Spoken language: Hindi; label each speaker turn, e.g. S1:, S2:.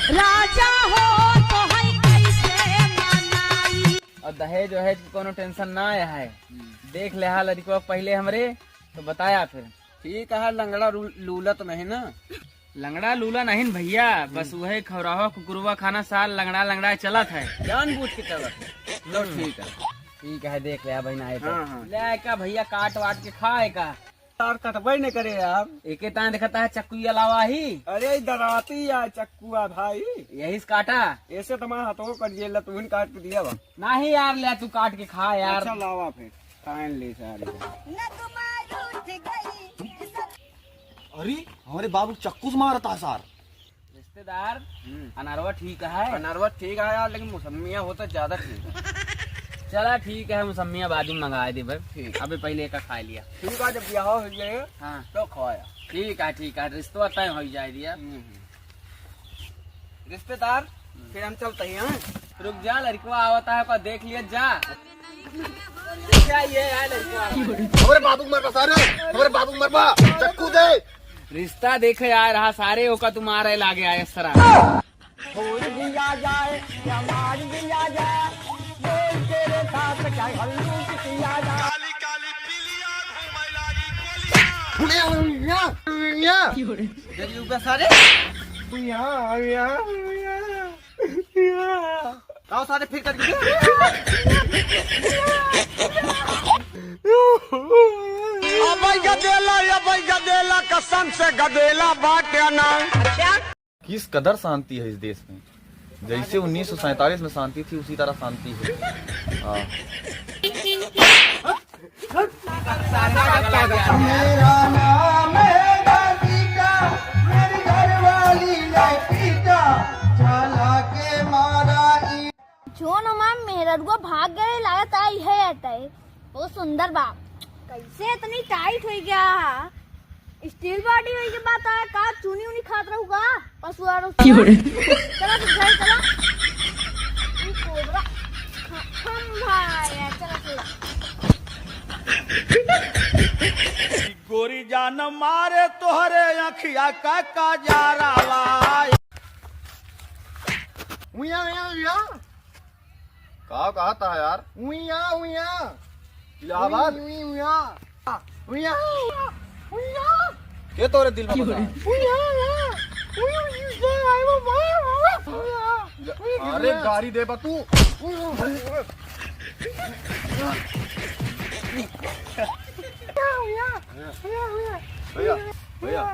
S1: राजा हो तो है कैसे मनाई।
S2: और दहेज वहेज की कोनो टेंशन ना आया है। देख ले हाल लड़को पहले हमरे तो बताया फिर
S3: ठीक है। लंगड़ा लूला तो नहीं ना?
S2: लंगड़ा लूला नहीं न भैया, बस वही खौराहो कुकुरवा खाना साल लंगड़ा लंगड़ा चलत है।
S3: जानबूझ के चलत है। लो ठीक है।
S2: ठीक है देख ले बहना है तो।
S3: हाँ, हाँ।
S2: ले आए का भैया काट वाट के खाए का।
S3: तार कटबे नहीं करे यार।
S2: एक तान दिखता है चक्कू अलावा ही
S3: अरे दराती या चक्कुआ भाई,
S2: यही से काटा।
S3: ऐसे तुम्हारा हाथों कर जेला तुम काट के दिया बा।
S2: नहीं यार ले तू काट के खा यार।
S3: अच्छा लावा फिर खान ले सारे।
S4: अरे हमारे बाबू चक्कू से मारता है सार।
S2: रिश्तेदार अनारवा ठीक है।
S3: अनरवा ठीक है यार, लेकिन मौसमिया होता ज्यादा ठीक है।
S2: चला ठीक है, मौसमिया बाद में मंगा दे भाई।
S3: ठीक।
S2: अबे पहले एक खा लिया।
S3: ठीक है, जब ब्याह हो जाएगा
S2: हाँ
S3: तो खाया।
S2: ठीक है रिश्ता तय हो जाए दिया।
S3: रिश्तेदार फिर हम चलते हैं।
S2: रुक जा लड़का आवता है पर देख लिया जा। क्या ये है लड़का?
S4: हमारे बाबू मरबा सारे, हमारे बाबू मरबा चक्कू दे।
S2: रिश्ता देखे आ रहा सारे होका तुम्हारे लागे आए सरा।
S3: फूल दिया जाए या मार दिया जाए, बोल तेरे साथ क्या हल्लूक किया जाए।
S4: काली काली पीलिया घूमे लागी गोलियां।
S3: जरूर सारे आओ सारे फिर करके। गदेला कसम से गदेला बाटे ना।
S5: किस कदर शांति है इस देश में। जैसे 1947 में शांति थी उसी तरह शांति है। हाँ।
S4: मेरा नाम है गीता, मेरी घरवाली ने पीटा, चला के मारा।
S6: जो हमार मेहरुआ भाग गए लागत आई है आता है बहुत सुंदर बा। कैसे इतनी टाइट हो गया? स्टील बॉडी हुई के बात है का चुनी उनी खात रहूगा पशु आरो। चला तू घर चला। ये कोबरा हम भाई चला चला।
S4: गोरी जान मारे तोहरे अखिया का काजरा लाई।
S5: कहा था यार। इलाहाबाद ये तोरे दिल में बसा है। अरे गाड़ी दे बा तू। भैया भैया